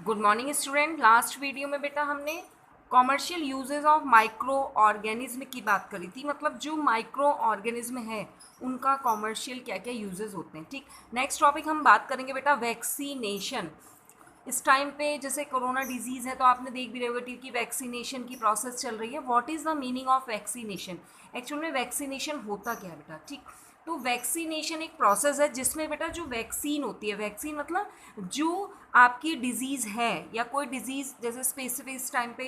Good morning student. Last video में बेटा हमने commercial uses of micro organism की बात करी थी, मतलब जो माइक्रो ऑर्गेनिज्म है उनका कॉमर्शियल क्या क्या यूजेस होते हैं। ठीक, नेक्स्ट टॉपिक हम बात करेंगे बेटा वैक्सीनेशन। इस टाइम पे जैसे कोरोना डिजीज़ है तो आपने देख भी रहे होगे कि वैक्सीनेशन की प्रोसेस चल रही है। What is the meaning of vaccination? Actual में वैक्सीनेशन होता क्या है बेटा? ठीक, तो वैक्सीनेशन एक प्रोसेस है जिसमें बेटा जो वैक्सीन होती है, वैक्सीन मतलब जो आपकी डिजीज़ है या कोई डिजीज़ जैसे स्पेसिफिक इस टाइम पे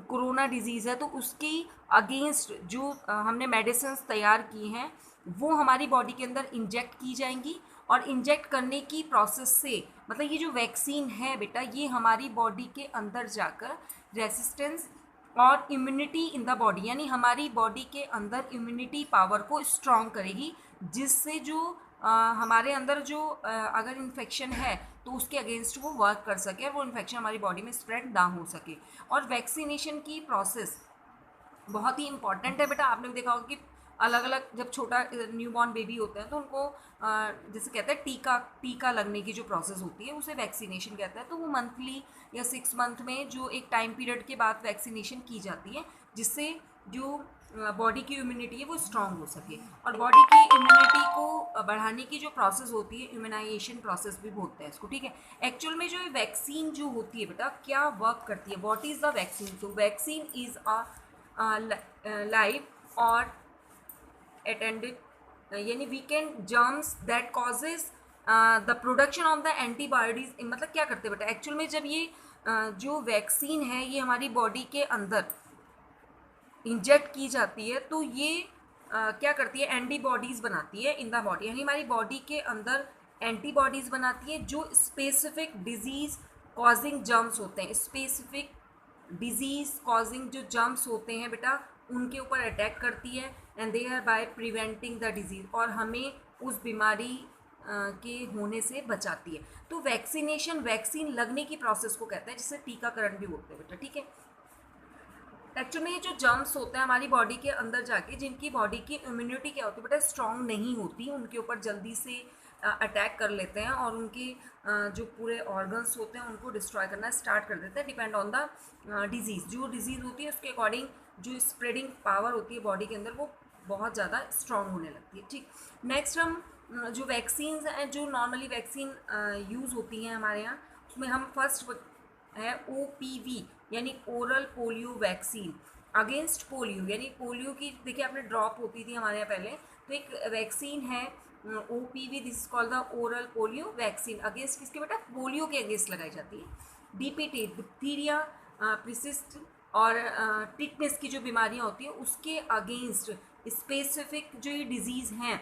कोरोना डिजीज़ है तो उसकी अगेंस्ट जो हमने मेडिसिन तैयार की हैं वो हमारी बॉडी के अंदर इंजेक्ट की जाएंगी। और इंजेक्ट करने की प्रोसेस से मतलब ये जो वैक्सीन है बेटा ये हमारी बॉडी के अंदर जाकर रेसिस्टेंस और इम्यूनिटी इन द बॉडी यानी हमारी बॉडी के अंदर इम्यूनिटी पावर को स्ट्रॉन्ग करेगी, जिससे जो हमारे अंदर जो अगर इन्फेक्शन है तो उसके अगेंस्ट वो वर्क कर सके और वो इन्फेक्शन हमारी बॉडी में स्प्रेड ना हो सके। और वैक्सीनेशन की प्रोसेस बहुत ही इंपॉर्टेंट है बेटा। आपने भी देखा होगा कि अलग अलग जब छोटा न्यू बॉर्न बेबी होता है तो उनको जैसे कहते हैं टीका टीका लगने की जो प्रोसेस होती है उसे वैक्सीनेशन कहता है। तो वो मंथली या 6 मंथ में जो एक टाइम पीरियड के बाद वैक्सीनेशन की जाती है, जिससे जो बॉडी की इम्यूनिटी है वो स्ट्रांग हो सके। और बॉडी की इम्यूनिटी को बढ़ाने की जो प्रोसेस होती है इम्यूनाइजेशन प्रोसेस भी बोलते हैं इसको। ठीक है, एक्चुअल में जो वैक्सीन जो होती है बेटा क्या वर्क करती है, व्हाट इज़ द वैक्सीन? तो vaccine is a live or attended यानी weekend germs that causes the production of the antibodies. मतलब क्या करते हैं बेटा एक्चुअल में जब ये जो वैक्सीन है ये हमारी बॉडी के अंदर इंजेक्ट की जाती है तो ये क्या करती है, एंटीबॉडीज़ बनाती है इन द बॉडी, यानी हमारी बॉडी के अंदर एंटीबॉडीज़ बनाती है जो स्पेसिफिक डिजीज़ कॉजिंग जर्म्स होते हैं। स्पेसिफिक डिजीज़ कॉजिंग जो जर्म्स होते हैं बेटा उनके ऊपर अटैक करती है and they are by preventing the disease, और हमें उस बीमारी के होने से बचाती है। तो वैक्सीनेशन वैक्सीन लगने की प्रोसेस को कहते हैं, जिसे टीकाकरण भी बोलते हैं बेटा। ठीक है, एक्चुअली में ये जो जर्म्स होते हैं हमारी बॉडी के अंदर जाके, जिनकी बॉडी की इम्यूनिटी क्या होती है बेटा स्ट्रांग नहीं होती, उनके ऊपर जल्दी से अटैक कर लेते हैं और उनके जो पूरे ऑर्गन्स होते हैं उनको डिस्ट्रॉय करना स्टार्ट कर देते हैं डिपेंड ऑन द डिजीज़। जो डिजीज़ होती है उसके अकॉर्डिंग जो स्प्रेडिंग पावर होती है बॉडी के अंदर वो बहुत ज़्यादा स्ट्रांग होने लगती है। ठीक, नेक्स्ट हम जो वैक्सीन्स हैं, जो नॉर्मली वैक्सीन यूज़ होती हैं हमारे यहाँ, उसमें हम फर्स्ट है OPV यानी oral polio vaccine against polio. यानी पोलियो की देखिए आपने ड्रॉप होती थी हमारे यहाँ पहले, तो एक वैक्सीन है OPV, this is called the oral polio vaccine. Against किसके बेटा? पोलियो के अगेंस्ट लगाई जाती है। DPT डिप्थीरिया प्रिसिस्ट और टिटनेस की जो बीमारियाँ होती हैं उसके अगेंस्ट स्पेसिफिक जो ये डिजीज़ हैं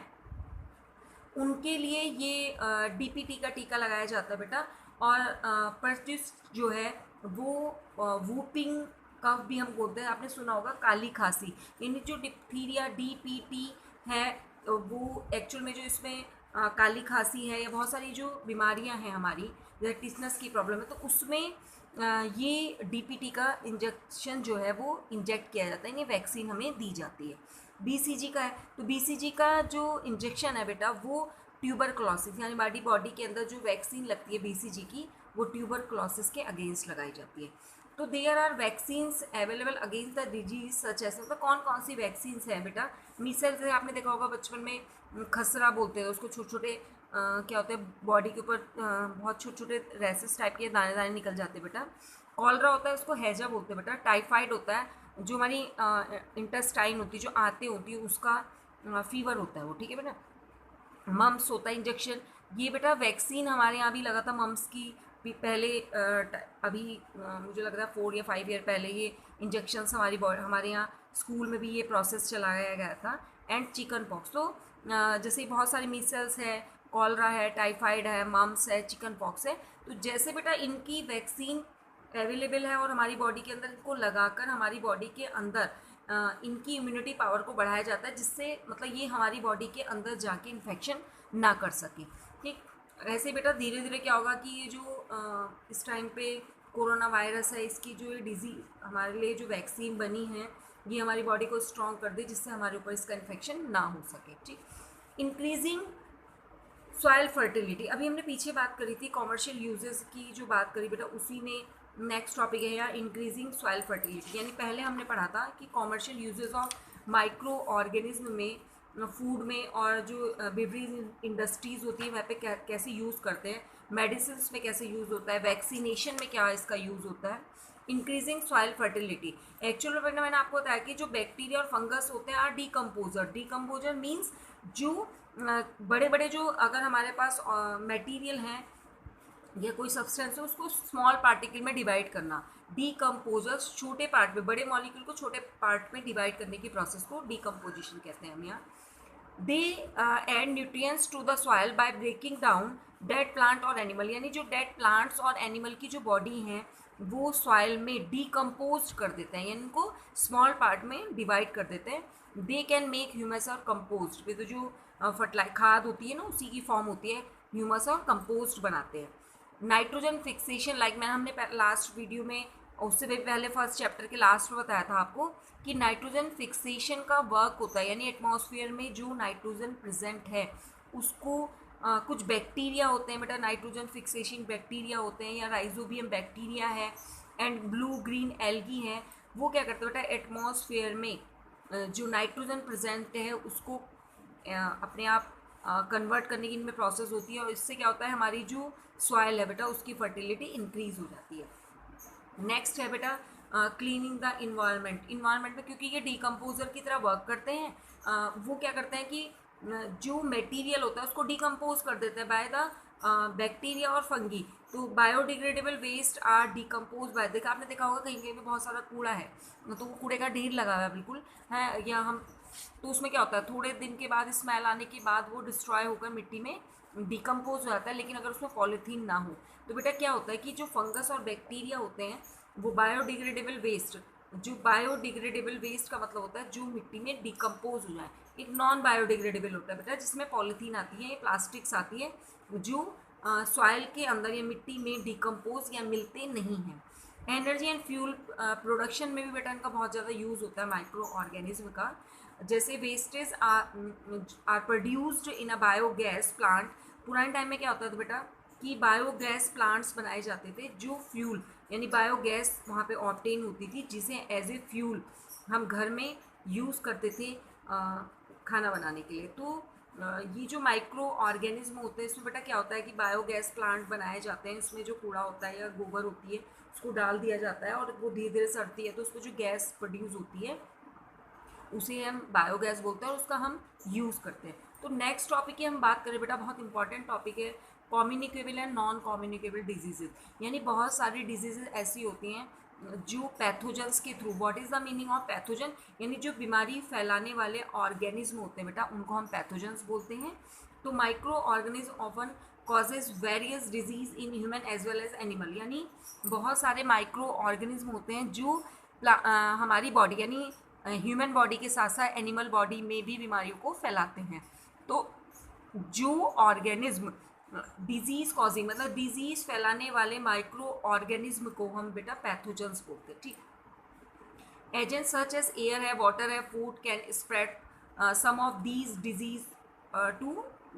उनके लिए ये DPT का टीका लगाया जाता है बेटा। और पर्सिस्ट जो है वो वूपिंग कफ भी हम बोलते हैं, आपने सुना होगा काली खांसी। यानी जो डिप्थीरिया DPT है वो एक्चुअल में जो इसमें काली खांसी है या बहुत सारी जो बीमारियां हैं हमारी जैसे टिसनस की प्रॉब्लम है तो उसमें ये DPT का इंजेक्शन जो है वो इंजेक्ट किया जाता है, ये वैक्सीन हमें दी जाती है। BCG का है तो BCG का जो इंजेक्शन है बेटा वो ट्यूबरक्लोसिस यानी हमारी बॉडी के अंदर जो वैक्सीन लगती है BCG की वो ट्यूबरक्लोसिस के अगेंस्ट लगाई जाती है। तो there are vaccines available against the disease such as, मतलब कौन कौन सी वैक्सीन्स हैं बेटा? मीसल्स है, आपने देखा होगा बचपन में खसरा बोलते हैं उसको, छोटे छोटे क्या होते हैं बॉडी के ऊपर बहुत छोटे छोटे रेसेस टाइप के दाने दाने निकल जाते हैं बेटा। कॉलरा होता है उसको हैजा बोलते हैं बेटा। टाइफाइड होता है जो हमारी इंटेस्टाइन होती है जो आंतें होती है उसका फीवर होता है वो। ठीक है बेटा, मम्स होता है इंजेक्शन, ये बेटा वैक्सीन हमारे यहाँ भी लगा था मम्स की भी पहले अभी मुझे लग रहा है 4 या 5 ईयर पहले ये इंजेक्शन्स हमारे यहाँ स्कूल में भी ये प्रोसेस चलाया गया था। एंड चिकन पॉक्स तो जैसे बहुत सारे मीसल्स है, कॉलरा है, टाइफाइड है, मम्स है, चिकन पॉक्स है, तो जैसे बेटा इनकी वैक्सीन अवेलेबल है और हमारी बॉडी के अंदर इनको लगाकर हमारी बॉडी के अंदर इनकी इम्यूनिटी पावर को बढ़ाया जाता है, जिससे मतलब ये हमारी बॉडी के अंदर जाके इन्फेक्शन ना कर सके। ठीक, ऐसे बेटा धीरे धीरे क्या होगा कि ये जो इस टाइम पे कोरोना वायरस है इसकी जो ये डिजीज हमारे लिए जो वैक्सीन बनी है ये हमारी बॉडी को स्ट्रॉन्ग कर दे जिससे हमारे ऊपर इसका इन्फेक्शन ना हो सके। ठीक, इंक्रीजिंग सॉइल फर्टिलिटी, अभी हमने पीछे बात करी थी कॉमर्शियल यूजेस की, जो बात करी बेटा उसी में नेक्स्ट टॉपिक है या इंक्रीजिंग सॉइल फर्टिलिटी। यानी पहले हमने पढ़ा था कि commercial uses of micro organism में, फूड में, और जो बेवरेज इंडस्ट्रीज़ होती है वहाँ पे कैसे यूज़ करते हैं, मेडिसिन में कैसे यूज़ होता है, वैक्सीनेशन में क्या इसका यूज़ होता है। इंक्रीजिंग सॉइल फर्टिलिटी, एक्चुअल में मैंने आपको बताया कि जो बैक्टीरिया और फंगस होते हैं आर डीकम्पोजर। डीकम्पोजर मीन्स जो बड़े बड़े जो अगर हमारे पास मटेरियल हैं या कोई सब्सटेंस है उसको स्मॉल पार्टिकल में डिवाइड करना। डीकम्पोजर्स छोटे पार्ट में, बड़े मॉलिक्यूल को छोटे पार्ट में डिवाइड करने की प्रोसेस को डीकम्पोजिशन कहते हैं हम यहाँ। They add nutrients to the soil by breaking down dead plant और एनिमल, यानी जो डेड प्लांट्स और एनिमल की जो बॉडी हैं वो सॉइल में डीकम्पोज कर देते हैं, यानी इनको स्मॉल पार्ट में डिवाइड कर देते हैं। दे कैन मेक ह्यूमस और कंपोस्ट, तो जो खाद होती है ना उसी की फॉर्म होती है, ह्यूमस और कंपोस्ट बनाते हैं। नाइट्रोजन फिक्सेशन, लाइक मैंने हमने लास्ट वीडियो में, उससे भी पहले फर्स्ट चैप्टर के लास्ट में बताया था आपको कि नाइट्रोजन फिक्सेशन का वर्क होता है, यानी एटमॉस्फेयर में जो नाइट्रोजन प्रेजेंट है उसको कुछ बैक्टीरिया होते हैं बेटा, नाइट्रोजन फिक्सेशन बैक्टीरिया होते हैं या राइजोबियम बैक्टीरिया है एंड ब्लू ग्रीन एल्गी है, वो क्या करते हैं बेटा एटमॉस्फेयर में जो नाइट्रोजन प्रेजेंट है उसको अपने आप कन्वर्ट करने की इनमें प्रोसेस होती है, और इससे क्या होता है हमारी जो सॉइल है बेटा उसकी फर्टिलिटी इंक्रीज हो जाती है। नेक्स्ट है बेटा क्लीनिंग द इन्वायरमेंट। इन्वायरमेंट में क्योंकि ये डीकम्पोजर की तरह वर्क करते हैं, वो क्या करते हैं कि जो मटेरियल होता है उसको डीकम्पोज कर देते हैं बाय द बैक्टीरिया और फंगी। तो biodegradable waste are decompose by, देखा आपने देखा होगा कहीं कहीं पे बहुत सारा कूड़ा है तो वो कूड़े का ढेर लगा हुआ है बिल्कुल है, या हम तो उसमें क्या होता है थोड़े दिन के बाद स्मेल आने के बाद वो डिस्ट्रॉय होकर मिट्टी में डिकम्पोज हो जाता है, लेकिन अगर उसमें पॉलीथीन ना हो तो बेटा क्या होता है कि जो फंगस और बैक्टीरिया होते हैं वो बायोडिग्रेडेबल वेस्ट, जो बायोडिग्रेडेबल वेस्ट का मतलब होता है जो मिट्टी में डिकम्पोज हो जाए। एक नॉन बायोडिग्रेडेबल होता है बेटा जिसमें पॉलीथीन आती है, प्लास्टिक्स आती है जो सॉइल के अंदर या मिट्टी में डिकम्पोज या मिलते नहीं हैं। एनर्जी एंड फ्यूल प्रोडक्शन में भी बेटा इनका बहुत ज़्यादा यूज़ होता है माइक्रो ऑर्गेनिज्म का। जैसे wastage are produced in a biogas plant, पुराने टाइम में क्या होता था बेटा कि बायोगैस प्लांट्स बनाए जाते थे जो फ्यूल यानी बायोगैस वहाँ पे ऑब्टेन होती थी जिसे एज ए फ्यूल हम घर में यूज़ करते थे खाना बनाने के लिए। तो ये जो माइक्रो ऑर्गेनिज्म होते हैं इसमें बेटा क्या होता है कि बायोगैस प्लांट बनाए जाते हैं, इसमें जो कूड़ा होता है या गोबर होती है उसको डाल दिया जाता है और वो धीरे धीरे सड़ती है तो उसको जो गैस प्रोड्यूस होती है उसे हम बायोगैस बोलते हैं और उसका हम यूज़ करते हैं। तो नेक्स्ट टॉपिक की हम बात करें बेटा, बहुत इंपॉर्टेंट टॉपिक है communicable and non communicable diseases, यानी बहुत सारी डिजीजेज ऐसी होती हैं जो पैथोजन्स के through, what is the meaning of pathogen, यानी जो बीमारी फैलाने वाले ऑर्गेनिज्म होते हैं बेटा उनको हम पैथोजन्स बोलते हैं। तो micro organism often causes various disease in human as well as animal, यानी बहुत सारे माइक्रो ऑर्गेनिज्म होते हैं जो हमारी बॉडी यानी ह्यूमन बॉडी के साथ साथ एनिमल बॉडी में भी बीमारियों को फैलाते हैं। तो जो ऑर्गेनिज्म डिजीज कॉजिंग मतलब डिजीज फैलाने वाले माइक्रो ऑर्गेनिज्म को हम बेटा पैथोजन्स बोलते हैं। ठीक, एजेंट सच एज एयर है, वाटर है, food can spread some of these disease to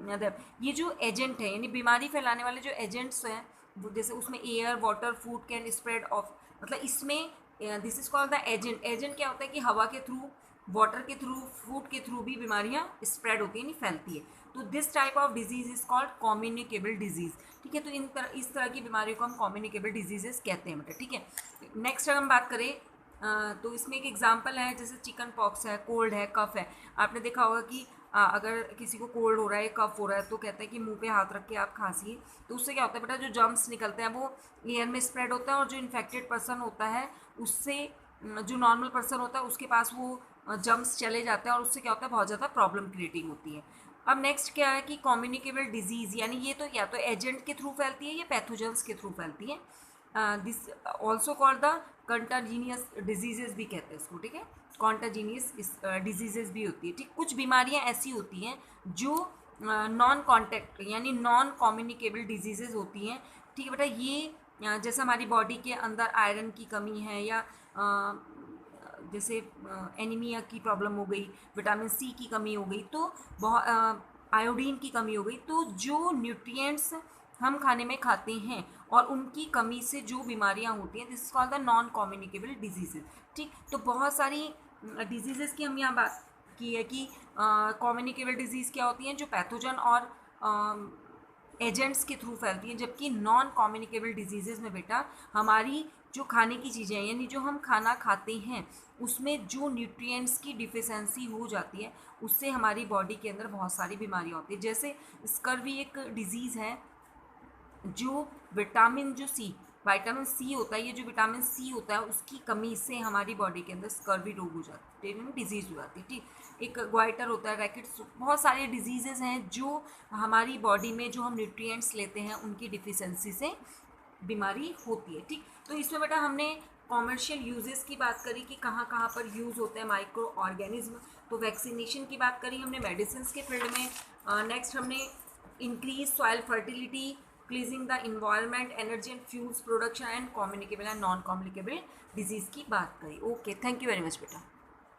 other. ये जो एजेंट है यानी बीमारी फैलाने वाले जो एजेंट्स हैं वो जैसे उसमें air, water, food can spread of, मतलब इसमें this is called the agent. Agent क्या होता है कि हवा के थ्रू, वाटर के थ्रू, फूड के थ्रू भी बीमारियां स्प्रेड होती है नहीं फैलती है। तो this type of disease is called communicable disease. ठीक है, तो इस तरह की बीमारियों को हम कम्युनिकेबल डिजीजेस कहते हैं बेटा। ठीक है, नेक्स्ट अगर हम बात करें तो इसमें एक एग्जांपल है जैसे चिकन पॉक्स है, कोल्ड है, कफ है। आपने देखा होगा कि अगर किसी को कोल्ड हो रहा है, कफ हो रहा है तो कहते हैं कि मुंह पे हाथ रख के आप खांसिए, तो उससे क्या होता है बेटा जो जर्म्स निकलते हैं वो एयर में स्प्रेड होता है और जो इन्फेक्टेड पर्सन होता है उससे जो नॉर्मल पर्सन होता है उसके पास वो जर्म्स चले जाते हैं और उससे क्या होता है बहुत ज़्यादा प्रॉब्लम क्रिएटिंग होती है। अब नेक्स्ट क्या है कि कम्युनिकेबल डिजीज़, यानी ये तो या तो एजेंट के थ्रू फैलती है या पैथोजेंस के थ्रू फैलती है। This also called the contagious diseases भी कहते हैं इसको। ठीक है, कॉन्टाजीनियस डिजीजेज भी होती है। ठीक, कुछ बीमारियां ऐसी होती हैं जो नॉन कॉन्टैक्ट यानी नॉन कम्युनिकेबल डिजीजेज होती हैं। ठीक है बेटा, ये जैसे हमारी बॉडी के अंदर आयरन की कमी है या जैसे एनीमिया की प्रॉब्लम हो गई, विटामिन सी की कमी हो गई, तो बहुत आयोडीन की कमी हो गई, तो जो न्यूट्रिएंट्स हम खाने में खाते हैं और उनकी कमी से जो बीमारियां होती हैं, this is called the non communicable diseases. ठीक, तो बहुत सारी डिजीजेस की हम यहाँ बात की है कि कम्युनिकेबल डिजीज़ क्या होती हैं, जो पैथोजन और एजेंट्स के थ्रू फैलती हैं, जबकि नॉन कम्युनिकेबल डिजीजेज में बेटा हमारी जो खाने की चीज़ें हैं, यानी जो हम खाना खाते हैं उसमें जो न्यूट्रिएंट्स की डिफिशेंसी हो जाती है, उससे हमारी बॉडी के अंदर बहुत सारी बीमारियां होती है। जैसे स्कर्वी एक डिजीज़ है, जो विटामिन सी होता है, ये जो विटामिन सी होता है उसकी कमी से हमारी बॉडी के अंदर स्कर्वी रोग हो जाती है, डिजीज़ हो जाती है। ठीक, एक ग्वाइटर होता है, रैकेट्स, बहुत सारे डिजीजेज हैं जो हमारी बॉडी में जो हम न्यूट्रिएंट्स लेते हैं उनकी डिफिशेंसी से बीमारी होती है। ठीक, तो इसमें बेटा हमने कॉमर्शियल यूजेस की बात करी कि कहाँ कहाँ पर यूज़ होते हैं माइक्रो ऑर्गेनिज्म, तो वैक्सीनेशन की बात करी हमने मेडिसिन के फील्ड में। नेक्स्ट हमने increase soil fertility, pleasing the environment, energy and fuels production and communicable and non communicable disease की बात करी। Okay, thank you very much बेटा।